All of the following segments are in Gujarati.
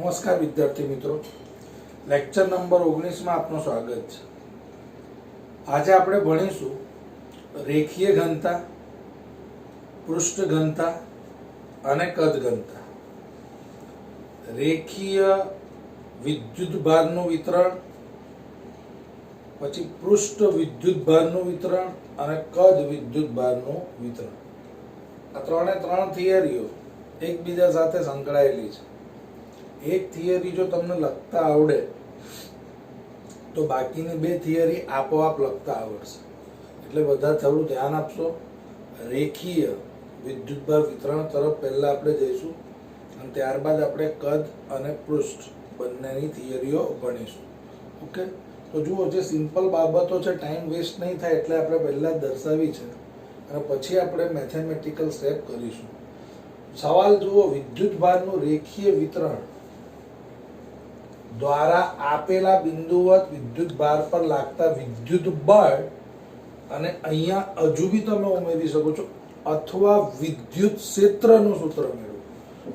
નમસ્કાર વિદ્યાર્થી મિત્રો, લેક્ચર નંબર 19 માં આપનું સ્વાગત છે। આજે આપણે ભણીશું રેખીય ઘનતા, પૃષ્ઠ ઘનતા અને કદ ઘનતા। રેખીય વિદ્યુત ભારનું વિતરણ, પછી પૃષ્ઠ વિદ્યુત ભારનું વિતરણ અને કદ વિદ્યુત ભારનું વિતરણ। આ ત્રણ થિયરીઓ એકબીજા સાથે સંકળાયેલી છે। એક થિયરી જો તમને લખતા આવડે તો બાકીની બે થિયરી આપોઆપ લખતા આવડશે। એટલે બધા થોડું ધ્યાન આપશો। રેખીય વિદ્યુતભાર વિતરણ તરફ પહેલા આપણે જઈશું અને ત્યારબાદ આપણે કદ અને પૃષ્ઠ બંનેની થિયરીઓ ભણીશું। ઓકે, તો જુઓ, જે સિમ્પલ બાબતો છે, ટાઈમ વેસ્ટ નહીં થાય એટલે આપણે પહેલા દર્શાવી છે અને પછી આપણે મેથેમેટિકલ સ્ટેપ કરીશું। સવાલ જુઓ, વિદ્યુતભારનું રેખીય વિતરણ દ્વારા આપેલા બિંદુવત વિદ્યુત ભાર પર લાગતા વિદ્યુત બળ, અને અહીંયા હજુ બી તમે ઉમેરી શકો છો, અથવા વિદ્યુત ક્ષેત્રનું સૂત્ર મેળવો।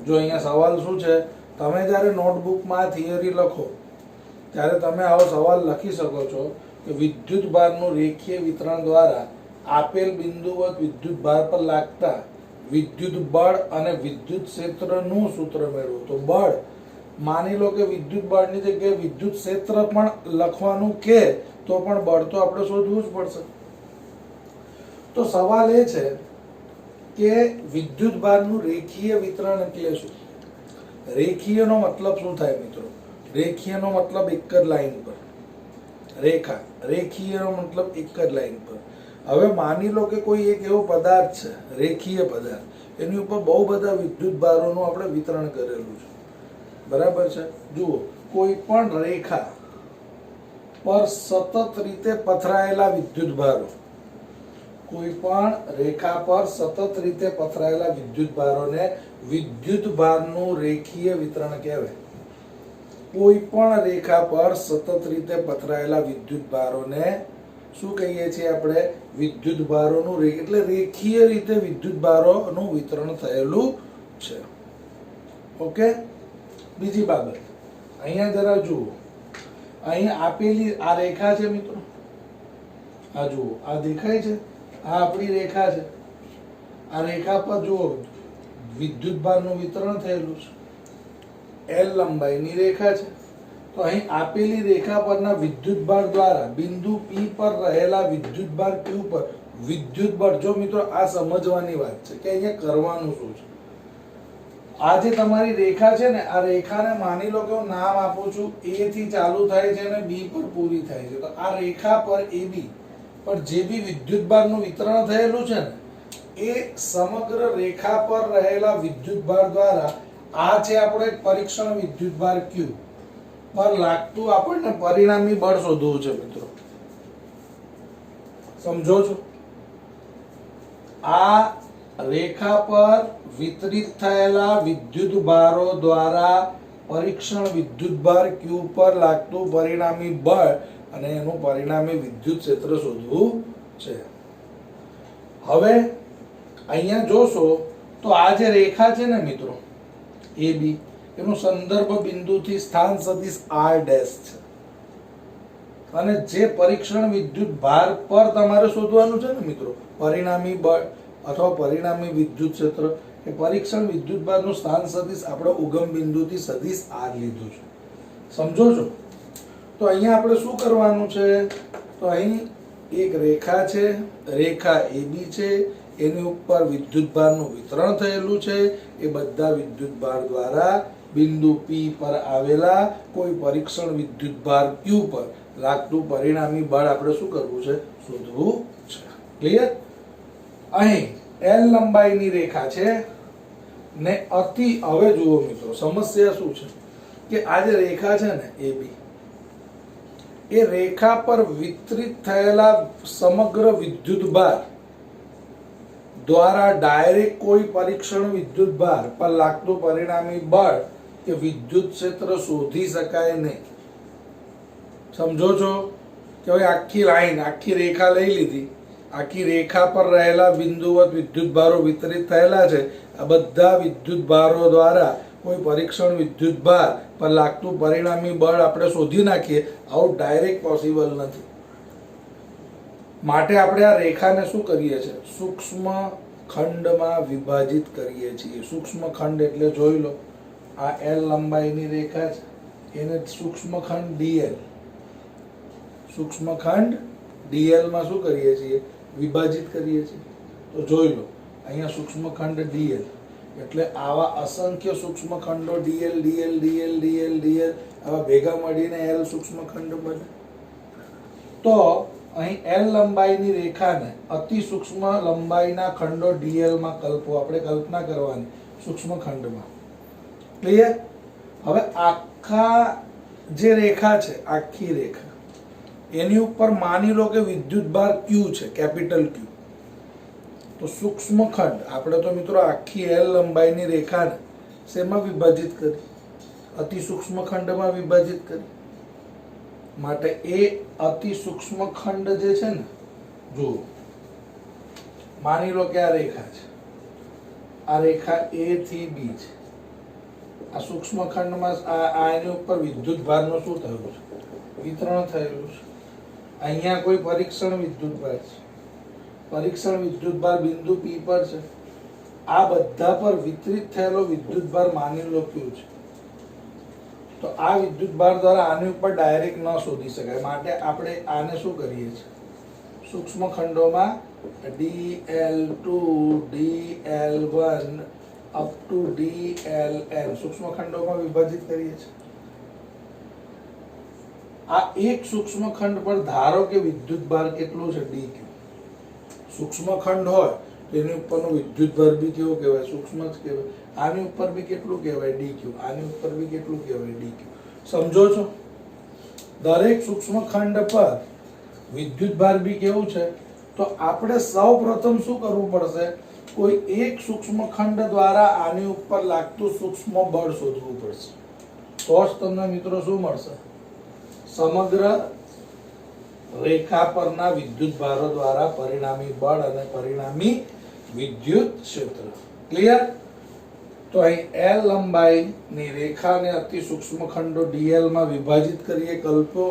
જો અહીંયા સવાલ શું છે, તમે જ્યારે નોટબુકમાં આ થિયરી લખો ત્યારે તમે આવો સવાલ લખી શકો છો કે વિદ્યુત ભારનું રેખીય વિતરણ દ્વારા આપેલ બિંદુવત વિદ્યુત ભાર પર લાગતા વિદ્યુત બળ અને વિદ્યુત ક્ષેત્રનું સૂત્ર મેળવો। તો બળ, માની લો કે વિદ્યુત બળની જગ્યાએ વિદ્યુત ક્ષેત્ર પણ લખવાનું કે તો પણ બળ તો આપણે શોધવું જ પડશે। તો સવાલ એ છે કે વિદ્યુત ભારનું રેખીય વિતરણ એટલે શું? રેખીયનો મતલબ શું થાય મિત્રો? રેખીયનો મતલબ એક જ લાઈન પર રેખા, રેખીયનો મતલબ એક જ લાઈન પર। હવે માની લો કે કોઈ એક એવો પદાર્થ છે, રેખીય પદાર્થ, એની ઉપર બહુ બધા વિદ્યુત ભારોનું આપણે વિતરણ કરેલું છે, બરાબર છે? જુઓ, કોઈ પણ રેખા પર સતત રીતે પથરાયેલા વિદ્યુત ભારો, કોઈ પણ રેખા પર સતત રીતે પથરાયેલા વિદ્યુત ભારોને વિદ્યુત ભારનું રેખીય વિતરણ કહેવાય। કોઈ પણ રેખા પર સતત રીતે પથરાયેલા વિદ્યુત ભારોને શું કહીએ છીએ આપણે? વિદ્યુત ભારોનું, એટલે રેખીય રીતે વિદ્યુત ભારોનું વિતરણ થયેલું છે। ઓકે, બીજી બાબત, અહીંયા જરા જુઓ, અહીં આપેલી આ રેખા છે મિત્રો, આ જુઓ, આ દેખાય છે, આ આપણી રેખા છે। આ રેખા પર જુઓ વિદ્યુત ભારનું વિતરણ થયેલું છે, L લંબાઈની રેખા છે। તો અહીં આપેલી રેખા પરના વિદ્યુત ભાર દ્વારા બિંદુ P પર રહેલા વિદ્યુત ભાર Q પર વિદ્યુત બળ, જો મિત્રો આ સમજવાની વાત છે કે અહીંયા કરવાનું શું છે। આ જે તમારી રેખા છે ને, આ રેખાને માની લો કે હું નામ આપું છું, A થી ચાલુ થાય છે અને B પર પૂરી થાય છે। તો આ રેખા પર AB પર જે બી વિદ્યુત ભારનું વિતરણ થયેલું છે ને, એ સમગ્ર રેખા પર રહેલા વિદ્યુત ભાર દ્વારા, આ છે આપણો એક પરીક્ષણ વિદ્યુત ભાર Q પર લાગતું આપણને પરિણામી બળ શોધવું છે મિત્રો, સમજો છો? આ રેખા પર વિતરિત થયેલા વિદ્યુત ભારો દ્વારા પરીક્ષણ વિદ્યુત ભાર Q પર લાગતું પરિણામી બળ અને એનું પરિણામી વિદ્યુત ક્ષેત્ર શોધવું છે। હવે અહીંયા જોશો તો આ જે રેખા છે ને મિત્રો, AB, એનું સંદર્ભ બિંદુથી સ્થાન સદિશ R' છે, અને જે પરીક્ષણ વિદ્યુત ભાર પર તમારે શોધવાનું છે ને મિત્રો, પરિણામી બળ અથવા પરિણામી વિદ્યુત ક્ષેત્ર, એ પરીક્ષણ વિદ્યુત ભારનું સ્થાન સદિશ આપણે ઉગમ બિંદુથી સદિશ R લીધું છે, સમજો છો? તો અહીંયા આપણે શું કરવાનું છે? તો અહીં એક રેખા છે, રેખા AB છે, એની ઉપર વિદ્યુત ભારનું વિતરણ થયેલું છે। એ બધા વિદ્યુત ભાર દ્વારા બિંદુ P પર આવેલા કોઈ પરીક્ષણ વિદ્યુત ભાર Q પર લાગતું પરિણામી બળ આપણે શું કરવું છે? શોધવું છે। ક્લિયર? અહીં L લંબાઈની રેખા છે ને અતિ, હવે જુઓ મિત્રો, સમસ્યા શું છે કે આ જે રેખા છે ને AB, એ રેખા પર વિતરિત થયેલા સમગ્ર વિદ્યુત ભાર દ્વારા ડાયરેક્ટ કોઈ પરીક્ષણ વિદ્યુત ભાર પર લાગતું પરિણામી બળ કે વિદ્યુત ક્ષેત્ર શોધી શકાય નહીં, સમજો છો? કે હવે આખી લાઈન, આખી રેખા લઈ લીધી, આખી રેખા પર રહેલા બિંદુવત વિદ્યુત ભારો વિતરિત થયેલા છે। આ બધા વિદ્યુત ભારો દ્વારા કોઈ પરીક્ષણ વિદ્યુત ભાર પર લાગતું પરિણામી બળ આપણે શોધી નાખીએ, આવું ડાયરેક્ટ પોસિબલ નથી. માટે આપણે આ રેખાને શું કરીએ છીએ? સૂક્ષ્મ ખંડમાં વિભાજિત કરીએ છીએ. સૂક્ષ્મ ખંડ એટલે જોઈ લો, આ L લંબાઈની રેખા છે, એને સૂક્ષ્મ ખંડ dl, સૂક્ષ્મ ખંડ dl માં શું કરીએ છીએ? વિભાજિત કરીએ છીએ. તો જોઈ લો, અહીંયા સૂક્ષ્મ ખંડ dl એટલે આવા અસંખ્ય સૂક્ષ્મ ખંડો dl dl dl dl dl આવા ભેગા મળીને L સૂક્ષ્મ ખંડ બને. તો અહીં L લંબાઈની રેખાને અતિ સૂક્ષ્મ લંબાઈના ખંડો dl માં કલ્પો. આપણે કલ્પના કરવાની સૂક્ષ્મ ખંડમાં. ક્લિયર? હવે આખા જે રેખા છે, આખી રેખા, એની ઉપર માની લો કે વિદ્યુત ભાર Q છે, કેપિટલ Q. તો સૂક્ષ્મ ખંડ આપણે તો મિત્રો આખી L લંબાઈની રેખાને શેમાં વિભાજિત કરી? અતિ સૂક્ષ્મ ખંડમાં વિભાજિત કરી. માટે એ અતિ સૂક્ષ્મ ખંડ જે છે ને, જુઓ, માની લો કે આ રેખા છે, આ રેખા A થી B છે. આ સૂક્ષ્મ ખંડમાં એની ઉપર વિદ્યુત ભારનું શું થયું છે? વિતરણ થયેલું છે. અહીંયા કોઈ પરીક્ષણ વિદ્યુત ભાર છે, પરીક્ષણ વિદ્યુત ભાર બિંદુ P પર છે. આ બધા પર વિતરિત થયેલો વિદ્યુત ભાર માની લો Q છે. તો આ વિદ્યુત ભાર દ્વારા આની ઉપર ડાયરેક્ટ ન શોધી શકાય. માટે આપણે આને શું કરીએ છીએ? સૂક્ષ્મ ખંડોમાં dl2 dl1 up to dln સૂક્ષ્મ ખંડોમાં વિભાજિત કરીએ છીએ. આ એક સૂક્ષ્મ ખંડ પર ધારો કે વિદ્યુત ભાર કેટલું છે? dq. સૂક્ષ્મ ખંડ હોય તો એની ઉપરનો વિદ્યુત ભાર બી કેવો કહેવાય? સૂક્ષ્મ જ કહેવાય. આની ઉપર બી કેટલું કહેવાય? dq. આની ઉપર બી કેટલું કહેવાય? dq. સમજો છો? દરેક સૂક્ષ્મ ખંડ પર વિદ્યુત ભાર બી કેવું છે? તો આપણે સૌ પ્રથમ શું કરવું પડશે? કોઈ એક સૂક્ષ્મ ખંડ દ્વારા આની ઉપર લાગતું સૂક્ષ્મ બળ શોધવું પડશે. તો જ તમને મિત્રો શું મળશે? સમગ્ર રેખા પરના વિદ્યુત ભારો દ્વારા પરિણામી બળ અને પરિણામી વિદ્યુત ક્ષેત્ર. ક્લિયર? તો અહીં L લંબાઈની રેખાને અતિ સૂક્ષ્મ ખંડો dl માં વિભાજિત કરીએ, કલ્પો,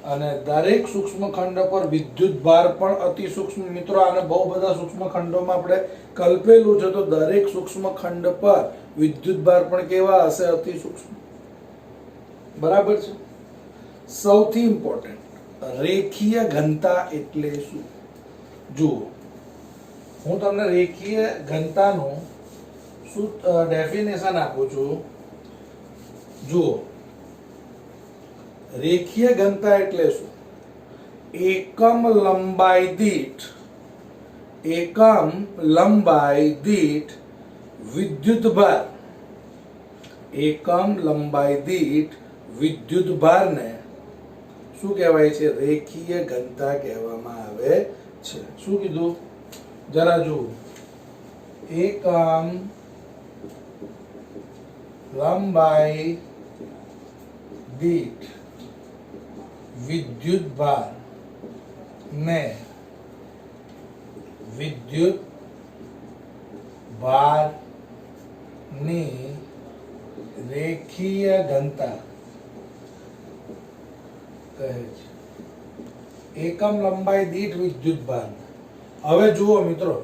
અને દરેક સૂક્ષ્મ ખંડ પર વિદ્યુત ભાર પણ અતિ સૂક્ષ્મ. મિત્રો આને બહુ બધા સૂક્ષ્મ ખંડોમાં આપણે કલ્પેલું છે. તો દરેક સૂક્ષ્મ ખંડ પર વિદ્યુત ભાર પણ કેવા હશે? અતિ સૂક્ષ્મ. બરાબર છે? સૌથી ઇમ્પોર્ટન્ટ, રેખીય ઘનતા એટલે શું? જુઓ, હું તમને રેખીય ઘનતાનું શું ડેફિનેશન આપું છું. જુઓ, રેખીય ઘનતા એટલે શું? એકમ લંબાઈ દીઠ વિદ્યુત ભાર, એકમ લંબાઈ દીઠ વિદ્યુત ભારને શું કહેવાય છે? રેખીય ઘનતા કહેવામાં આવે છે. શું કીધું? જરા જુઓ, એકમ લંબાઈ દીઠ વિદ્યુત ભાર ને વિદ્યુત ભારની રેખીય ઘનતા કહે છે. એકમ લંબાઈ દીઠ વિદ્યુત ભાર. હવે જુઓ મિત્રો,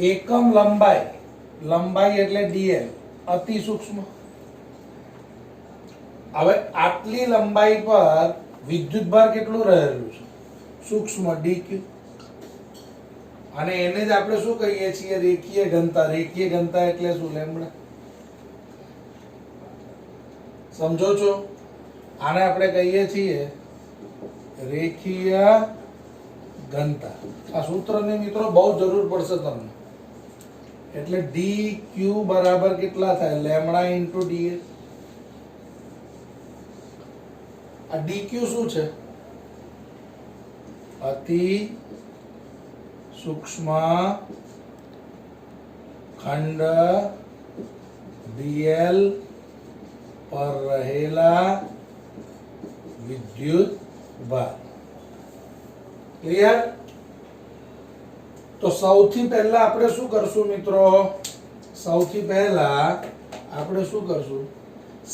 એકમ લંબાઈ એટલે dl, અતિ સૂક્ષ્મ. હવે આટલી લંબાઈ પર વિદ્યુત ભાર કેટલું રહેલું છે? સૂક્ષ્મ, dq. અને એને જ આપણે શું કહીએ છીએ? રેખીય ઘનતા. રેખીય ઘનતા એટલે શું? લેમ્બડા. સમજો છો? આને આપણે કહીએ છીએ રેખીય ઘનતા. આ સૂત્રની મિત્રો બહુ જરૂર પડશે તમને. એટલે dq બરાબર કેટલા થાય? Lambda into dl. આ dq શું છે? અતિ સૂક્ષ્મ ખંડ dl પર રહેલા વિદ્યુત ભાર. ક્લિયર? તો સૌથી પહેલા આપણે શું કરશું મિત્રો? સૌથી પહેલા આપણે શું કરશું?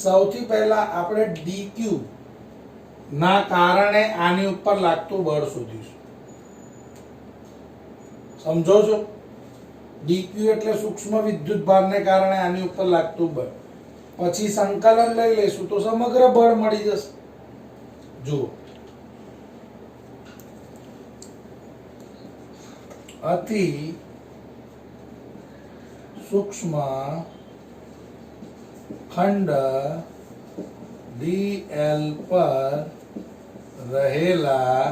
સૌથી પહેલા આપણે ડીક્યુ ના કારણે આની ઉપર લાગતું બળ શોધીશું. સમજો છો? ડીક્યુ એટલે સૂક્ષ્મ વિદ્યુત ભારને કારણે આની ઉપર લાગતું બળ. પછી સંકલન લઈ લઈશું તો સમગ્ર બળ મળી જશે. જુઓ, અતિ સૂક્ષ્મ ખંડ dl પર રહેલા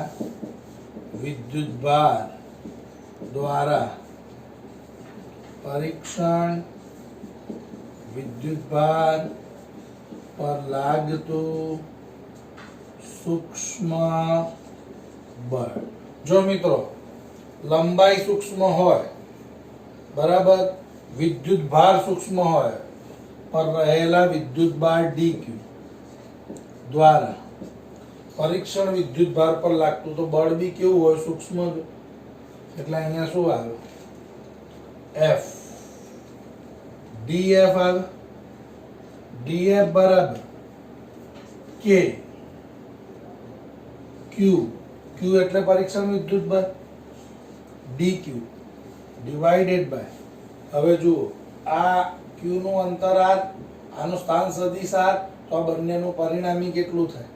વિદ્યુતભાર દ્વારા પરીક્ષણ વિદ્યુતભાર પર લાગતું સૂક્ષ્મ બળ. જો મિત્રો લંબાઈ સૂક્ષ્મ હોય, બરાબર, વિદ્યુતભાર સૂક્ષ્મ હોય, પર રહેલા વિદ્યુતભાર dq દ્વારા પરીક્ષણ વિદ્યુતભાર પર લાગતું તો બળ બી કેવું હોય? સૂક્ષ્મ. એટલે અહીંયા શું આવે? f df આવે. df બરાબર k q q એટલે પરીક્ષણ વિદ્યુતભાર dq ડિવાઇડેડ બાય, હવે જુઓ આ q નું અંતર r, આનું સ્થાન સદિશ r, તો આ બંનેનું પરિણામી કેટલું થાય?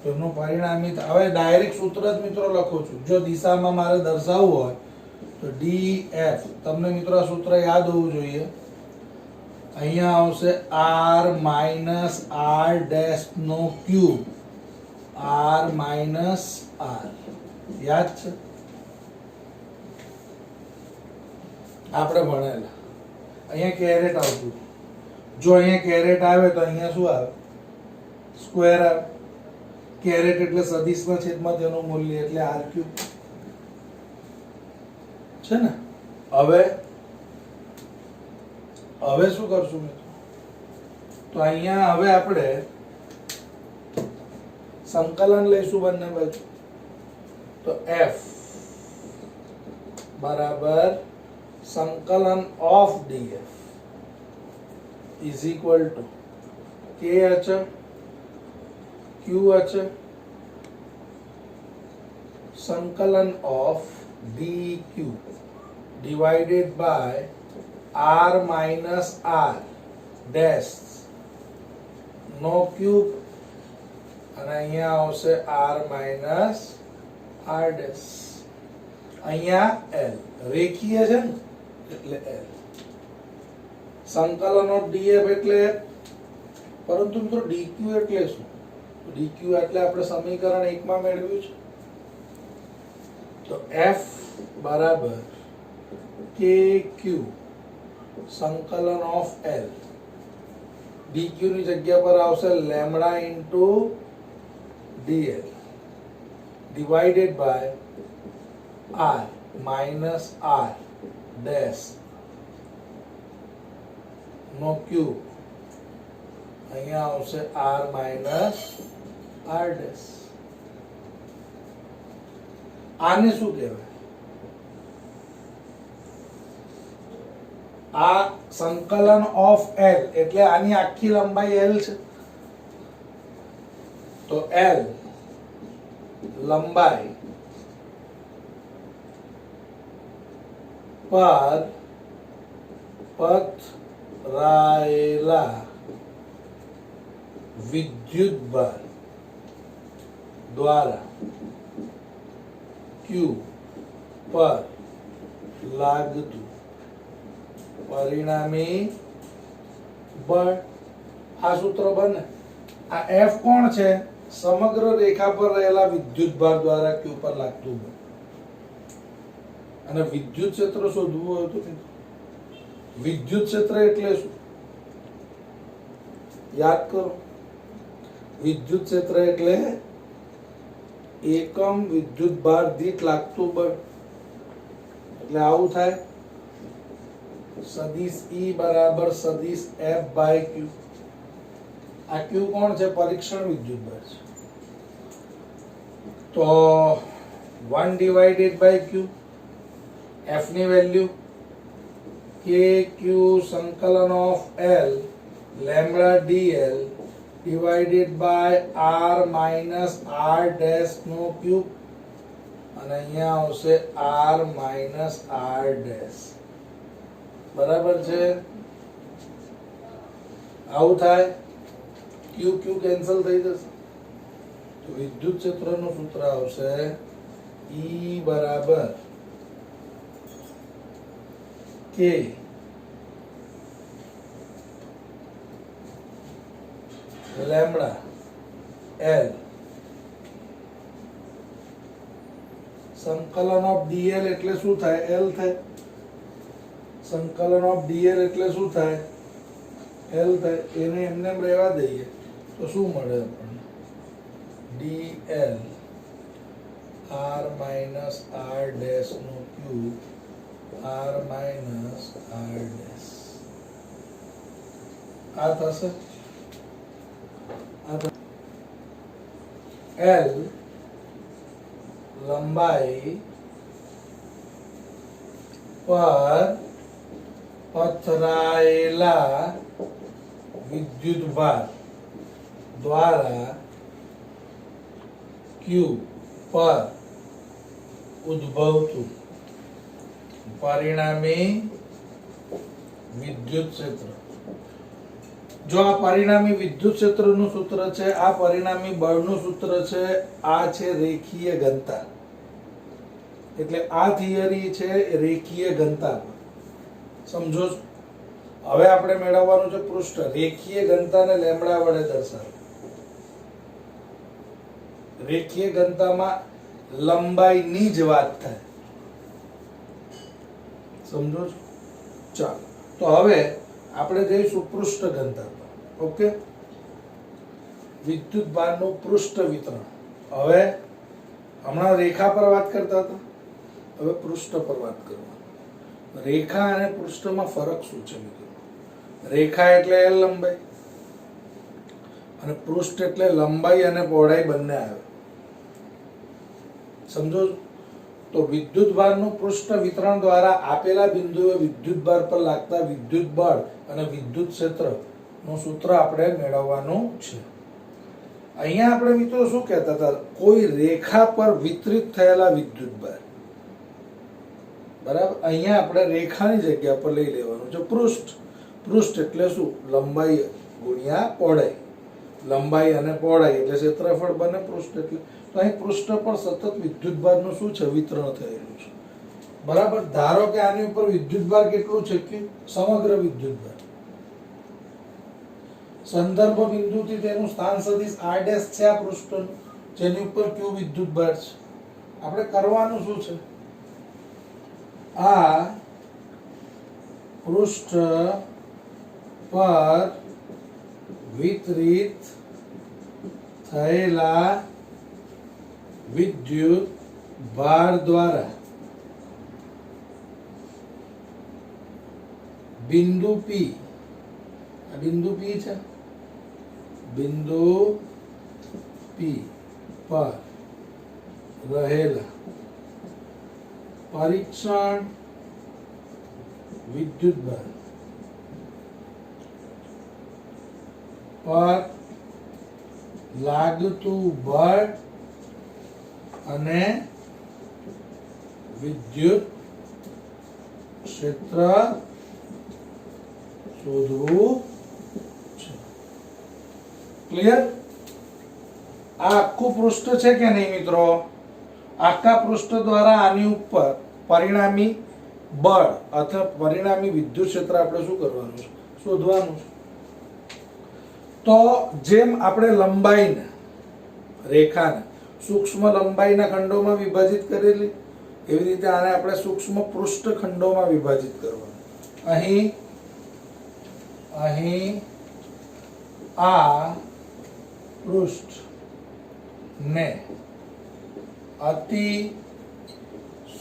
તો એનું પરિણામી હવે ડાયરેક્ટ સૂત્ર જ મિત્રો લખું છું. જો દિશામાં મારે દર્શાવવું હોય તો df, તમને મિત્રો આ સૂત્ર યાદ હોવું જોઈએ. અહીંયા આવશે r માઇનસ r ડેશ નો ક્યુબ, r માઇનસ r. યાદ છે? આપણે ભણેલા. અહીંયા કેરેટ આવતું. જો અહીંયા કેરેટ આવે તો અહીંયા શું આવે? સ્ક્વેર આવે. કેરેટ એટલે સદિશના છેદમાં તેનું મૂલ્ય એટલે r ક્યુબ છે ને. હવે શું કરશું મિત્રો? તો અહીંયા હવે આપણે સંકલન લઈશું બંને બાજુ. તો f બરાબર સંકલન of df is equal to k અચળ q અચળ સંકલન ઓફ dq divided by r minus r dash નો ક્યુબ, અને અહીંયા આવશે r minus r dash. અહીંયા l રેખીય છે ને એટલે l. સંકલન ઓફ df એટલે, પરંતુ મિત્રો dq એટલે શું? dq એટલે આપણે સમીકરણ 1 માં મેળવ્યું છે. તો f બરાબર kq સંકલન ઓફ l, dq ની જગ્યા પર આવશે lambda into dl divided by r minus r dash નો ક્યુબ, અહીંયા આવશે r માઇનસ r ડેશ. આને શું કહેવાય? આ સંકલન ઓફ l એટલે આની આખી લંબાઈ l છે. તો l લંબાઈ પર પથરાયેલા વિદ્યુતભાર દ્વારા q પર લાગતું પરિણામી બળ. આ સૂત્ર બને. આ f કોણ છે? સમગ્ર રેખા પર રહેલા વિદ્યુતભાર દ્વારા q પર લાગતું બળ. અને વિદ્યુત ક્ષેત્ર શોધવું હોય તો વિદ્યુત ક્ષેત્ર એટલે શું? યાદ કરો. વિદ્યુત ક્ષેત્ર એટલે એકમ વિદ્યુતભાર દીઠ લાગતું બળ. એટલે આવું થાય, સદિશ E બરાબર સદિશ F બાય Q. આ Q કોણ છે? પરીક્ષણ વિદ્યુતભાર છે. તો 1 ડિવાઇડેડ બાય Q, F ની વેલ્યુ કે ક્યુ સંકલન of l lambda dl divided by r minus R dash નો ક્યુબ અને અહીંયા આવશે આર માઇનસ આર ડેશ. બરાબર છે? આવું થાય ક્યુ ક્યુ કેન્સલ થઈ જશે તો વિદ્યુત ક્ષેત્રનું સૂત્ર આવશે E બરાબર કે લેમ્બડા એલ સંકલન ઓફ ડીએલ એટલે શું થાય? એલ થાય. સંકલન ઓફ ડીએલ એટલે શું થાય? એલ થાય. એને એમને એમ રહેવા દઈએ તો શું મળે આપણને? D L R minus R dash નો cube R minus R dash. આ થશે એલ લંબાઈ પર પથરાયેલા વિદ્યુત ભાર દ્વારા ક્યુ પર ઉદ્ભવતું પરિણામી વિદ્યુત ક્ષેત્ર. જો આ પરિણામી વિદ્યુત ક્ષેત્રનું સૂત્ર છે, આ પરિણામી બળનું સૂત્ર છે, આ છે રેખીય ઘનતા. એટલે આ થિયરી છે રેખીય ઘનતા. સમજો? હવે આપણે મેળવવાનું છે પૃષ્ઠ. રેખીય ઘનતાને લેમ્બડા વડે દર્શાવો. રેખીય ઘનતામાં લંબાઈની જ વાત થાય. સમજો છો? ચાલો તો હવે આપણે જઈશું પૃષ્ઠ ઘનતા પર. ઓકે, વિદ્યુત ભારનું પૃષ્ઠ વિતરણ. હવે હમણાં રેખા પર વાત કરતા હતા, હવે પૃષ્ઠ પર વાત કરવાની. રેખા અને પૃષ્ઠમાં ફરક શું છે મિત્રો? રેખા એટલે એલ લંબાઈ અને પૃષ્ઠ એટલે લંબાઈ અને પહોળાઈ બંને આવે. સમજો? તો વિદ્યુત ભારનું પૃષ્ઠ વિતરણ દ્વારા આપેલા બિંદુએ વિદ્યુત ભાર પર લાગતા વિદ્યુત બળ અને વિદ્યુત ક્ષેત્ર નું સૂત્ર આપણે મેળવવાનું છે. અહીંયા આપણે મિત્રો શું કહેતા હતા? કોઈ રેખા પર વિતરિત થયેલા વિદ્યુત ભાર. બરાબર? અહીંયા આપણે રેખાની જગ્યા પર લઈ લેવાનું છે પૃષ્ઠ. પૃષ્ઠ એટલે શું? લંબાઈ ગુણ્યા પહોળાઈ. લંબાઈ અને પહોળાઈ એટલે ક્ષેત્રફળ બને પૃષ્ઠ. એટલે તો અહીં પૃષ્ઠ પર સતત વિદ્યુત ભારનું શું છે? વિતરણ થયેલું છે. બરાબર? ધારો કે આની ઉપર વિદ્યુત ભાર કેટલું છે? કે સમગ્ર વિદ્યુત ભાર સંદર્ભ બિંદુથી તેનું સ્થાન સદિશ r' છે આ પૃષ્ઠનું, જેની ઉપર q વિદ્યુત ભાર છે. આપણે કરવાનું શું છે? આ પૃષ્ઠ પર વિતરિત થયેલા વિદ્યુત ભાર દ્વારા બિંદુ P, આ બિંદુ P છે, બિંદુ P પર રહેલા પરીક્ષણ વિદ્યુત ભાર પર લાગતું બળ અને વિદ્યુત ક્ષેત્ર શોધવું છે. ક્લિયર? આ આખું પૃષ્ઠ છે કે નહીં મિત્રો? આખા પૃષ્ઠ દ્વારા આની ઉપર પરિણામી બળ અથવા પરિણામી વિદ્યુત ક્ષેત્ર આપણે શું કરવાનું છે? શોધવાનું છે. તો જેમ આપણે લંબાઈને, રેખાને સૂક્ષ્મ લંબાઈના ખંડોમાં વિભાજિત કરેલી, એવી રીતે આને આપણે સૂક્ષ્મ પૃષ્ઠ ખંડોમાં વિભાજિત કરવાનું. અહીં આ પૃષ્ઠ ને અતિ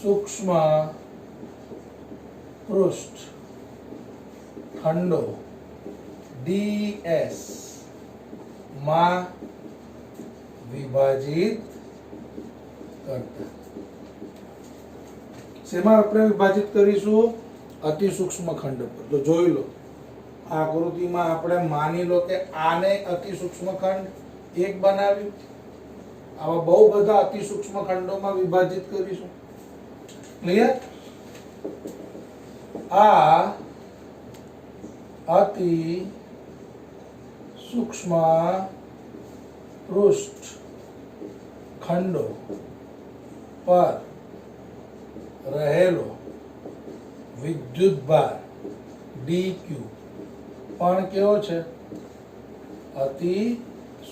સૂક્ષ્મ પૃષ્ઠ ખંડો ds માં વિભાજિત કરતા. શેમાં આપણે વિભાજિત કરીશું? અતિ સૂક્ષ્મ ખંડ પર. તો જોઈ લો આ આકૃતિમાં આપણે માની લો કે આને અતિ સૂક્ષ્મ ખંડ એક બનાવ્યું. આવા બહુ બધા અતિ સૂક્ષ્મ ખંડોમાં વિભાજિત કરીશું. ક્લિયર? આ અતિ સૂક્ષ્મ પૃષ્ઠ ખંડો પર રહેલો વિદ્યુત ભાર dq પણ કેવો છે? અતિ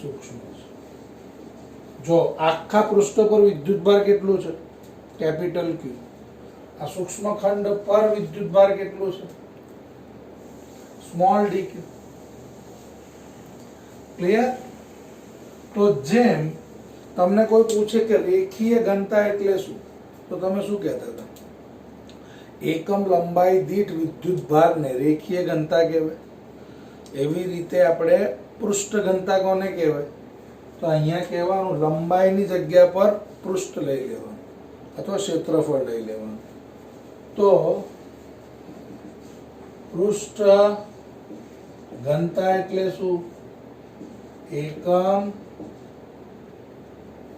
સૂક્ષ્મ છે. જો આખા પૃષ્ઠ પર વિદ્યુત ભાર કેટલું છે? Capital Q. આ સૂક્ષ્મ ખંડ પર વિદ્યુત ભાર કેટલું છે? Small dq. ક્લિયર? તો જેમ તમને કોઈ પૂછે કે રેખીય ઘનતા એટલે શું, તો તમે શું કહેતા હતા? એકમ લંબાઈ દીઠ વિદ્યુત ભારને રેખીય ઘનતા કહેવાય. એવી રીતે આપણે પૃષ્ઠ ઘનતા કોને કહેવાય? તો અહીંયા કહેવાનું લંબાઈની જગ્યા પર પૃષ્ઠ લઈ લેવાનું અથવા ક્ષેત્રફળ લઈ લેવાનું. તો પૃષ્ઠ ઘનતા એટલે શું? એકમ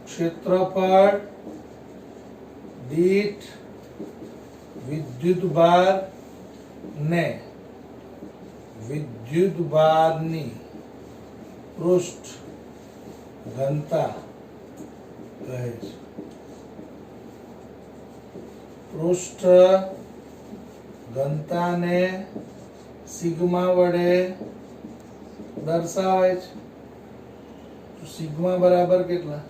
ક્ષેત્રફળ દીઠ વિદ્યુત ભાર ને વિદ્યુત ભારની પૃષ્ઠ ઘનતા કહે છે. પૃષ્ઠ ઘનતાને સિગ્મા વડે દર્શાવાય છે. તો સિગ્મા બરાબર કેટલા?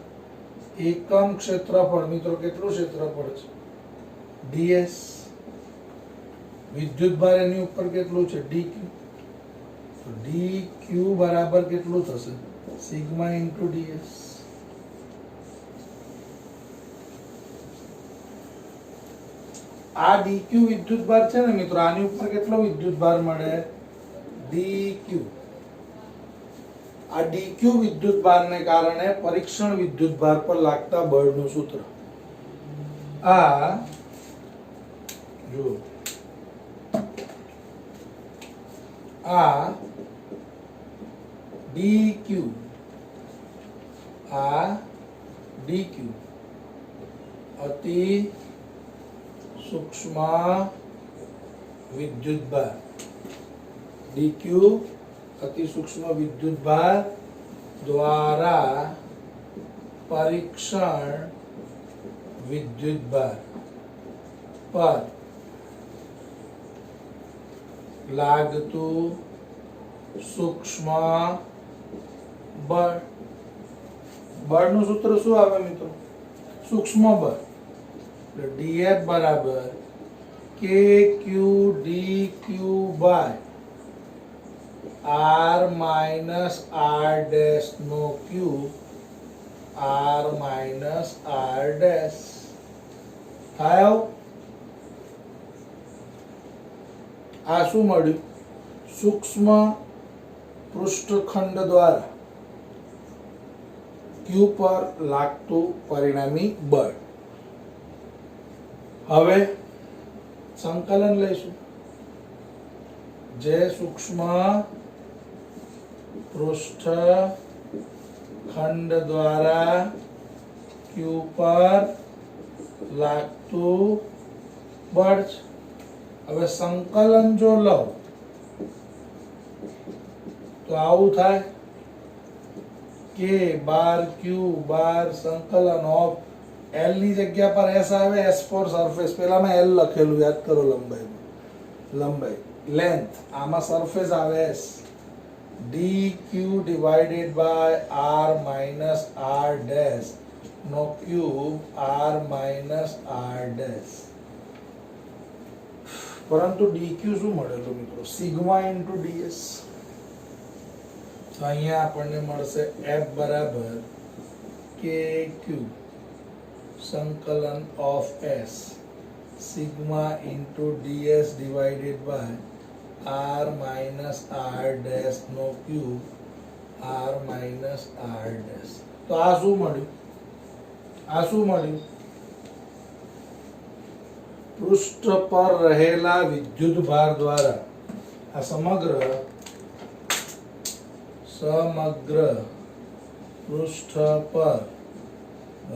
એકમ ક્ષેત્રફળ. મિત્રો કેટલું ક્ષેત્રફળ છે? ds. વિદ્યુત ભાર એની ઉપર કેટલું છે? dq. તો dq બરાબર કેટલું થશે? સિગ્મા ઇન્ટુ ds. આ dq વિદ્યુત ભાર છે ને મિત્રો, આની ઉપર કેટલો વિદ્યુત ભાર મળે? dq. આ dq વિદ્યુત ભારને કારણે પરીક્ષણ વિદ્યુત ભાર પર લાગતા બળનું સૂત્ર. આ જો આ dq, આ dq અતિ સૂક્ષ્મ વિદ્યુત ભાર. dq અતિ સૂક્ષ્મ વિદ્યુત ભાર દ્વારા પરીક્ષણ વિદ્યુત ભાર પર લાગતું સૂક્ષ્મ બળ. બળનું સૂત્ર શું આવે મિત્રો? સૂક્ષ્મ બળ. dF બરાબર kq dq by r minus r dash નો cube r minus r dash થાય. આ શું મળ્યું? સૂક્ષ્મ પૃષ્ઠખંડ દ્વારા ક્યુ પર લાગતું પરિણામી બળ. હવે સંકલન લઈશું. જે સૂક્ષ્મ પૃષ્ઠખંડ દ્વારા ક્યુ પર લાગતું બળ છે. હવે સંકલન જો લઉં તો આવું થાય કે બાર ક્યુ બાર સંકલન ઓફ એલ ની જગ્યા પર એસ આવે. S for surface. પેલામાં એલ લખેલું યાદ કરો. લંબાઈ લેન્થ. આમાં સરફેસ આવે s. D q divided by r minus R dash નો cube R minus R dash. પરંતુ ડીક્યુ શું મળેલું મિત્રો? Sigma into ds. તો અહીંયા આપણને મળશે એફ બરાબર કે ક્યુ સંકલન of s sigma into ds divided by r minus R dash નો cube R minus R dash. તો આ શું મળ્યું? આ શું મળ્યું? પૃષ્ઠ પર રહેલા વિદ્યુત ભાર દ્વારા આ સમગ્ર પૃષ્ઠ પર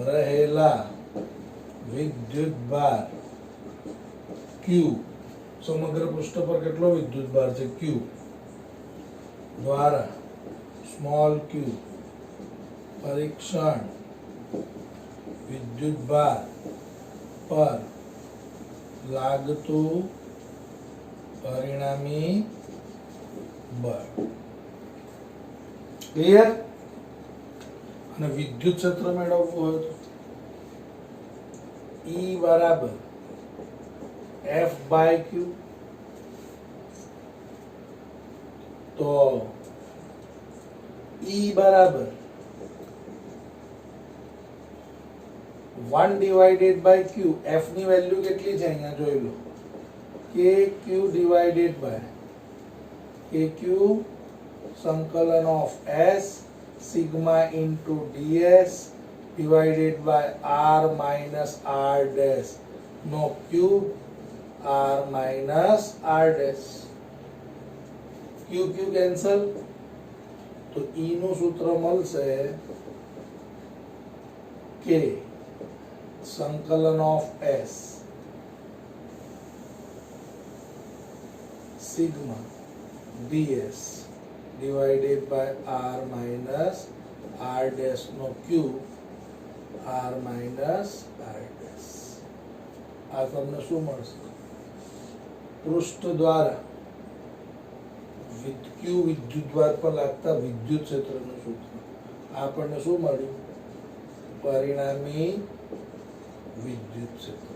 રહેલા વિદ્યુત ભાર Q, સમગ્ર પૃષ્ઠ પર કેટલો વિદ્યુત ભાર છે Q દ્વારા સ્મોલ q પરીક્ષણ વિદ્યુત ભાર પર લાગતું પરિણામી બળ. ક્લિયર? અને વિદ્યુત ક્ષેત્ર મેળવવું હોય તો E બરાબર F બાય Q, તો E બરાબર 1 ડિવાઇડેડ બાય Q. F ની વેલ્યુ કેટલી છે અહીંયા જોઈ લો, KQ ડિવાઇડેડ બાય KQ સંકલન ઓફ S સિગ્મા ઇન્ટુ ds divided by r minus r dash નો cube r minus r dash. q cancel, તો E નું સૂત્ર મળશે K સંકલન ઓફ S સિગ્મા ds divided by r minus r dash નો cube r minus r dash. આ તમને શું મળશે? પૃષ્ઠ દ્વારા Q વિદ્યુતભાર પર લાગતા વિદ્યુત ક્ષેત્રનું સૂત્ર. આપણને શું મળ્યું? પરિણામી વિદ્યુત ક્ષેત્ર.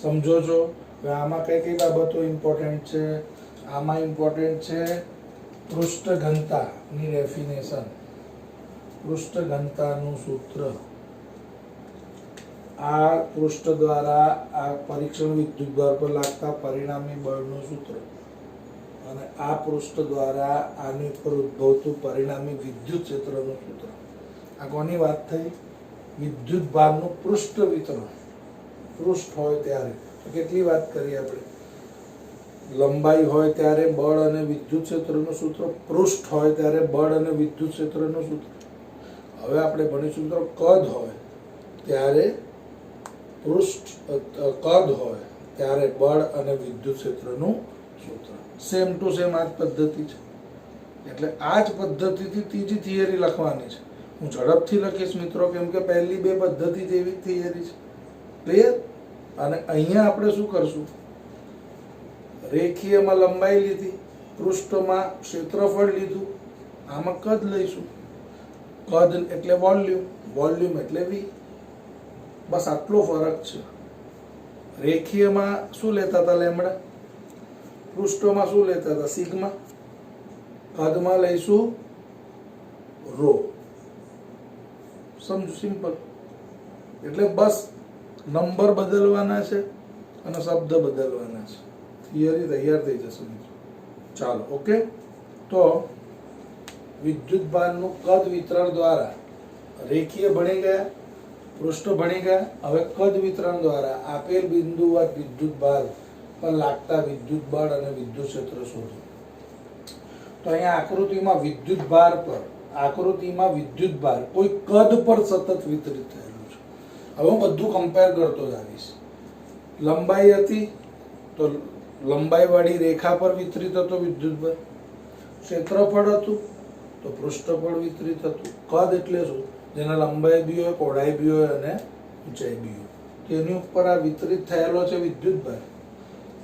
સમજો છો? હવે આમાં કઈ કઈ બાબતો ઇમ્પોર્ટન્ટ છે? આમાં ઇમ્પોર્ટન્ટ છે પૃષ્ઠ ઘનતાની ડેફિનેશન. પૃષ્ઠ ઘનતાનું સૂત્ર આ પૃષ્ઠ દ્વારા આ પરીક્ષણ વિદ્યુતભાર પર લાગતા પરિણામી બળનું સૂત્ર અને આ પૃષ્ઠ દ્વારા આની ઉપર ઉદ્ભવતું પરિણામી વિદ્યુત ક્ષેત્રનું સૂત્ર. આ કોની વાત થઈ? વિદ્યુત ભારનું પૃષ્ઠ વિતરણ. પૃષ્ઠ હોય ત્યારે તો કેટલી વાત કરી આપણે? લંબાઈ હોય ત્યારે બળ અને વિદ્યુત ક્ષેત્રનું સૂત્ર, પૃષ્ઠ હોય ત્યારે બળ અને વિદ્યુત ક્ષેત્રનું સૂત્ર. હવે આપણે ભણીશું મિત્રો કદ હોય ત્યારે કદ હોય ત્યારે બળ અને વિદ્યુત ક્ષેત્રનું સૂત્ર. સેમ ટુ સેમ આ જ પદ્ધતિ છે. એટલે આ જ પદ્ધતિથી ત્રીજી થિયરી લખવાની છે. હું ઝડપથી લખીશ મિત્રો, કેમ કે પહેલી બે પદ્ધતિ જેવી થિયરી છે. ક્લિયર? અને અહીંયા આપણે શું કરશું? રેખીયમાં લંબાઈ લીધી, પૃષ્ઠમાં ક્ષેત્રફળ લીધું, આમાં કદ લઈશું. કદ એટલે વોલ્યુમ, વોલ્યુમ એટલે V. બસ આટલો ફરક છે. રેખીયમાં શું લેતા હતા? લેમ્બડા. પૃષ્ઠમાં શું લેતા હતા? સિગ્મા. કદમાં લઈશું રો. સમજો? સિમ્પલ. એટલે બસ નંબર બદલવાના છે અને શબ્દ બદલવાના છે. થિયરી તૈયાર થઈ જશે મિત્રો. ચાલો, ઓકે. તો વિદ્યુતભારનું કદ વિતરણ દ્વારા રેખીય ભણી ગયા, પૃષ્ઠ ભણી ગયા. હવે કદ વિતરણ દ્વારા આપેલ બિંદુવત વિદ્યુતભાર પર લાગતા વિદ્યુત બળ અને વિદ્યુત ક્ષેત્ર શોધો. તો અહીંયા આકૃતિમાં વિદ્યુતભાર પર વિદ્યુતભાર કોઈ કદ પર સતત વિતરિત થયેલું છે. હવે હું બધું કમ્પેર કરતો જ આવીશ. લંબાઈ હતી તો લંબાઈ વાળી રેખા પર વિતરિત હતો વિદ્યુતભાર. ક્ષેત્રફળ હતું તો પૃષ્ઠ પર વિતરિત હતું. કદ એટલે શું? જેને લંબાઈ બી હોય, પહોળાઈ બી હોય અને ઊંચાઈ બી હોય, તેની ઉપર આ વિતરિત થયેલો છે વિદ્યુતભાર.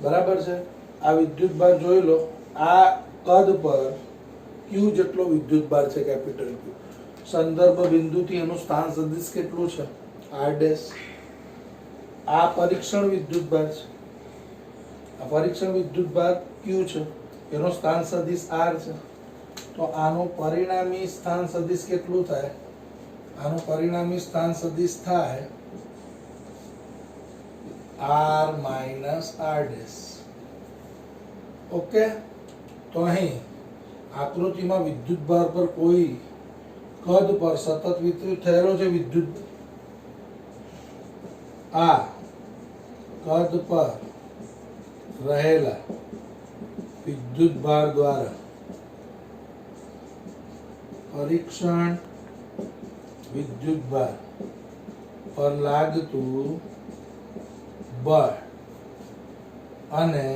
બરાબર છે? આ વિદ્યુતભાર જોઈ લો. આ કદ પર Q જેટલો વિદ્યુતભાર છે, કેપિટલ Q. સંદર્ભ બિંદુથી એનું સ્થાન સદિશ કેટલું છે? r dash. આ પરીક્ષણ વિદ્યુતભાર છે. આ પરીક્ષણ વિદ્યુતભાર Q છે, એનો સ્થાન સદિશ r છે. તો આનું પરિણામી સ્થાન સદિશ કેટલું થાય? આનું પરિણામી સ્થાન સદિશ થાય r minus r dash. Okay. તો અહીં આકૃતિમાં વિદ્યુતભાર પર કોઈ કદ પર સતત વિતરિત થયેલો છે વિદ્યુત. આ કદ પર રહેલા વિદ્યુત ભાર દ્વારા પરીક્ષણ વિદ્યુત ભાર પર લાગતું બળ અને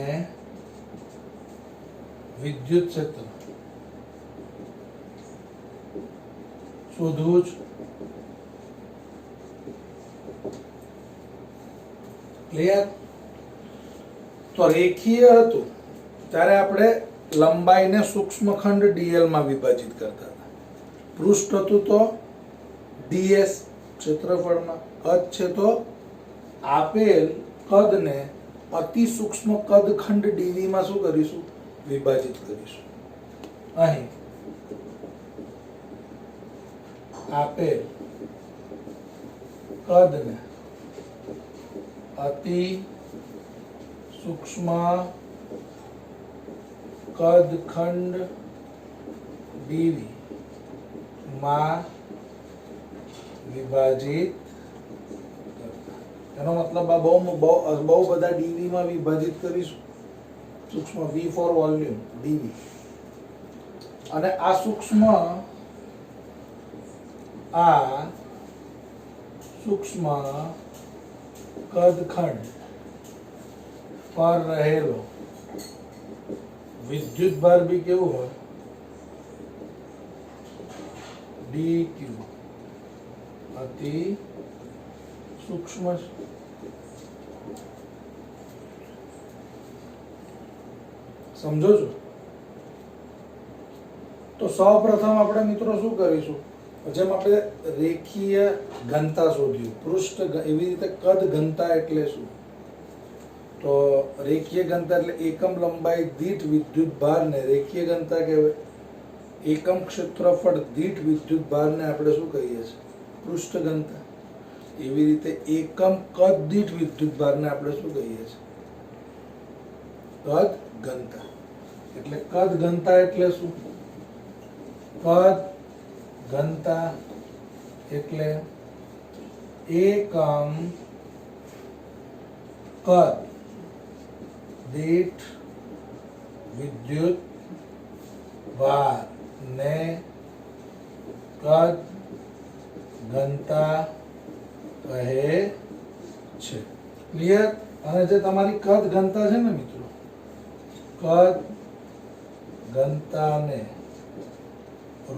વિદ્યુત ક્ષેત્ર શોધવું છે. ક્લિયર? તો રેખીય હતું ત્યારે આપણે લંબાઈને સૂક્ષ્મખંડ dl માં વિભાજિત કરતા હતા. પૃષ્ઠ હતું તો ds ક્ષેત્રફળમાં, કદ છે તો આપેલ કદને અતિ સૂક્ષ્મ કદખંડ dv માં શું કરીશું? વિભાજિત કરીશું. અહીં આપેલ કદને અતિ સૂક્ષ્મ કદખંડ dv માં વિભાજિત કરતા. એનો મતલબ આ બહુ બધા dv માં વિભાજિત કરીશું. સૂક્ષ્મ v ફોર વોલ્યુમ dv અને આ સૂક્ષ્મ કદખંડ પર રહેલો વિદ્યુત ભાર બી કેવું હોય? dq અતિ સૂક્ષ્મ છે. સમજો છો? તો સૌપ્રથમ આપણે મિત્રો શું કરીશું? જેમ આપણે રેખીય ઘનતા શોધ્યું, પૃષ્ઠ એવી રીતે કદ ઘનતા એટલે શું? તો રેખીય ઘનતા એટલે એકમ લંબાઈ દીઠ વિદ્યુત ભારને રેખીય ઘનતા કહેવાય. એકમ ક્ષેત્રફળ દીઠ વિદ્યુત ભારને આપણે શું કહીએ છીએ? પૃષ્ઠ ઘનતા. એવી રીતે એકમ કદ દીઠ વિદ્યુત ભારને આપણે શું કહીએ છીએ? કદ ઘનતા. એટલે કદ ઘનતા એટલે શું? કદ ઘનતા એટલે એકમ કદ દીઠ વિદ્યુત ભાર ને કદ ઘનતા કહે છે. ક્લિયર? અને જે તમારી કદ ઘનતા છે ને મિત્રો, કદ ઘનતાને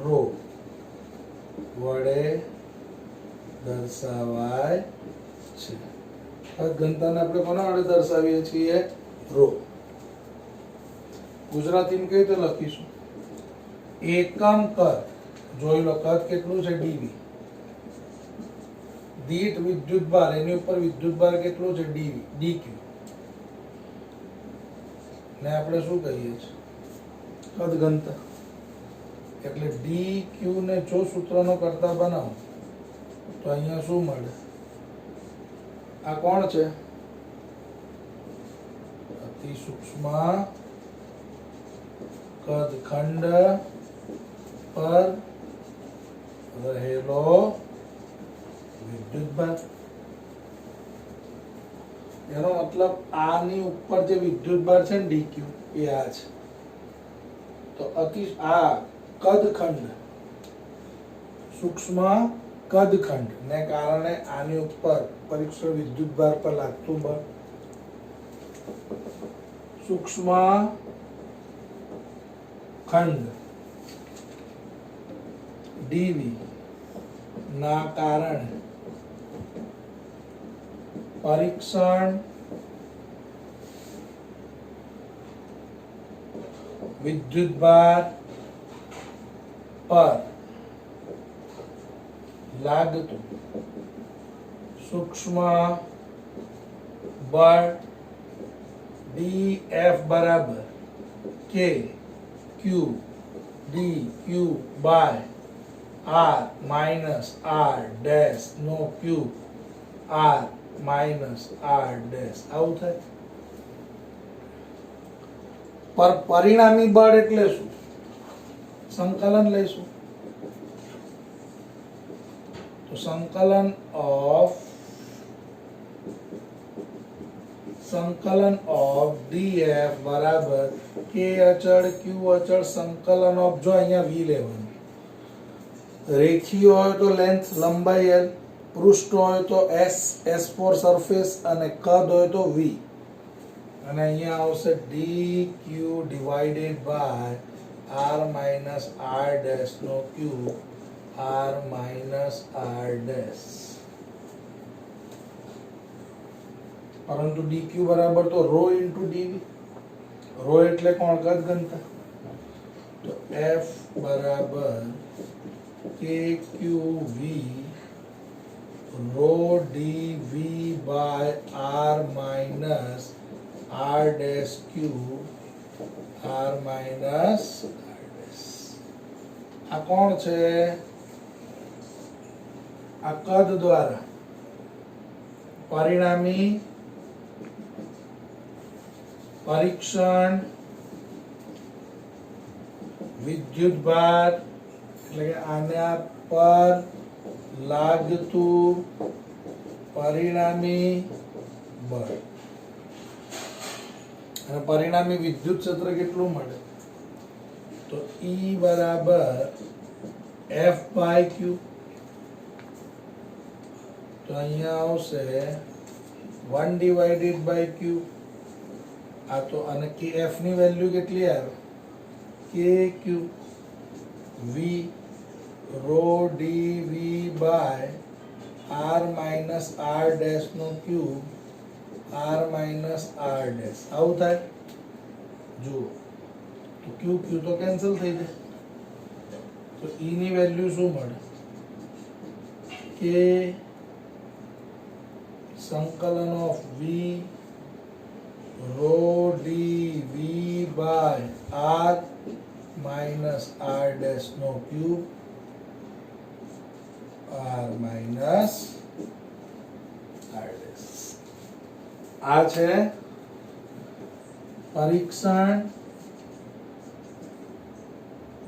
રો વડે દર્શાવાય છે. કદ ઘનતાને આપણે કોના વડે દર્શાવીએ છીએ? રો. ગુજરાતીમાં કઈ રીતે લખીશું? એકમ કદ, જોઈ લો કદ કેટલું છે? dv દીઠ વિદ્યુત ભાર, એની ઉપર વિદ્યુત ભાર કેટલું છે? dq ને આપણે શું કહીએ છીએ? કદ ઘનતા. એટલે dq ને જો સૂત્રનો કરતા બનાવો તો અહીંયા શું મળે? આ કોણ છે? અતિ સૂક્ષ્મ કદખંડ પર રહેલો વિદ્યુત ભાર. એનો મતલબ આની ઉપર જે વિદ્યુત ભાર છે ને dq એ આ છે. તો આ કદખંડ, સૂક્ષ્મ કદખંડ ને કારણે આની ઉપર પરીક્ષણ વિદ્યુત ભાર પર લાગતું બળ, સૂક્ષ્મ ખંડ dv ના કારણે પરીક્ષણ વિદ્યુત ભાર પર લાગતું સૂક્ષ્મ બળ dF બરાબર k q dq by r minus r dash નો cube r minus r dash આવું થાય. પર પરિણામી બળ એટલે શું? સંકલન લઈશું તો સંકલન ઓફ સંકલન ઓફ df બરાબર k અચળ q અચળ સંકલન ઓફ, જો અહીંયા v લેવાનું, રેખીય હોય તો લેન્થ લંબાઈ l, પૃષ્ઠ હોય તો s, s ફોર સરફેસ, અને કદ હોય તો v, અને અહીંયા આવશે dq divided by r minus r dash નો cube r minus r dash, પરંતુ dq બરાબર તો રો ઇન્ટુ dv, રો એટલે કોણ? કદ ઘનતા, તો f બરાબર kqv rho dv by r minus r dash cube r minus r dash. આ કોણ છે? આ કદ દ્વારા પરિણામી પરીક્ષણ વિદ્યુતભાર, એટલે કે આના પર લાગતું પરિણામી બળ, અને પરિણામી વિદ્યુત ક્ષેત્ર કેટલું મળે? તો E બરાબર F બાય Q, તો અહીંયા આવશે 1 ડિવાઇડેડ બાય Q, આ તો, અને F ની વેલ્યુ કેટલી આવે? KQ V rho dv by r minus r dash નો cube r minus r dash. આવું થાય. જુઓ તો q q તો કેન્સલ થઈ જાય, તો e ની વેલ્યુ શું મળે? કે સંકલન of v rho dv by r minus r dash નો cube r minus r dash. આ છે પરીક્ષણ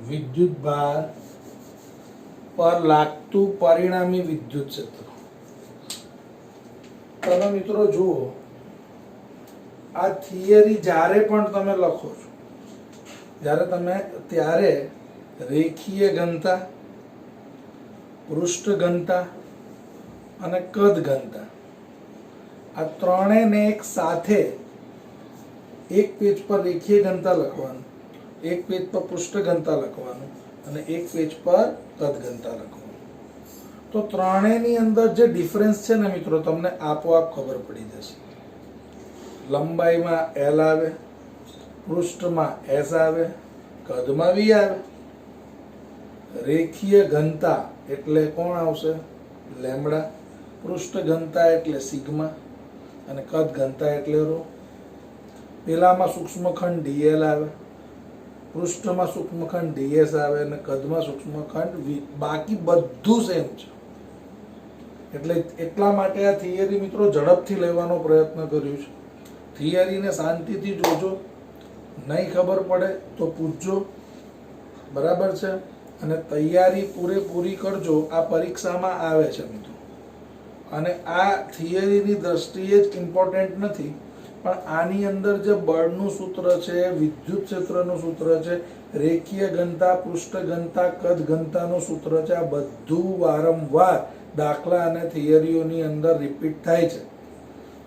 વિદ્યુતભાર પર લાગતું પરિણામી વિદ્યુત ક્ષેત્ર. તમે મિત્રો જુઓ, આ થિયરી જ્યારે પણ તમે લખો છો, ત્યારે રેખીય ઘનતા, પૃષ્ઠ ઘનતા અને કદ ઘનતા, આ ત્રણેયને એક સાથે એક પેજ પર રેખીય ઘનતા લખવાનું, એક પેજ પર પૃષ્ઠ ઘનતા લખવાનું, અને એક પેજ પર કદ ઘનતા લખવાનું. તો ત્રણેયની અંદર જે ડિફરન્સ છે ને મિત્રો, તમને આપોઆપ ખબર પડી જશે. લંબાઈમાં L આવે, પૃષ્ઠમાં S આવે, કદમાં V આવે. રેખીય ઘનતા એટલે કોણ આવશે? લેમ્બડા. પૃષ્ઠ ઘનતા એટલે સિગ્મા, અને કદ ઘનતા એટલે રો. પેલામાં સૂક્ષ્મખંડ dl આવે, પૃષ્ઠમાં સૂક્ષ્મખંડ ds આવે, અને કદમાં સૂક્ષ્મખંડ v. બાકી બધું સેમ છે. એટલે એટલા માટે આ થિયરી મિત્રો ઝડપથી લેવાનો પ્રયત્ન કર્યો છે. થિયરીને શાંતિથી જોજો, નહીં ખબર પડે તો પૂછજો, બરાબર છે? અને તૈયારી પૂરેપૂરી કરજો. આ પરીક્ષામાં આવે છે મિત્રો. અને આ થિયરીની દ્રષ્ટિએ જ ઇમ્પોર્ટન્ટ નથી, પણ આની અંદર જે બળનું સૂત્ર છે, વિદ્યુત ક્ષેત્રનું સૂત્ર છે, રેખીય ઘનતા, પૃષ્ઠ ઘનતા, કદ ઘનતાનું સૂત્ર છે, આ બધું વારંવાર દાખલા અને થિયરીઓની અંદર રિપીટ થાય છે.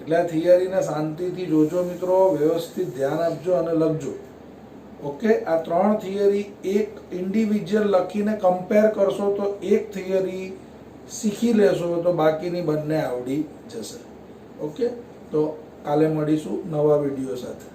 એટલે આ થિયરીને શાંતિથી જોજો મિત્રો, વ્યવસ્થિત ધ્યાન આપજો અને લખજો. ઓકે, આ ત્રણ થિયરી એક ઇન્ડિવિજ્યુઅલ લખીને કમ્પેર કરશો તો એક થિયરી શીખી લેશો તો બાકીની બંને આવડી જશે. ઓકે, તો કાલે મળીશું નવા વિડીયો સાથે.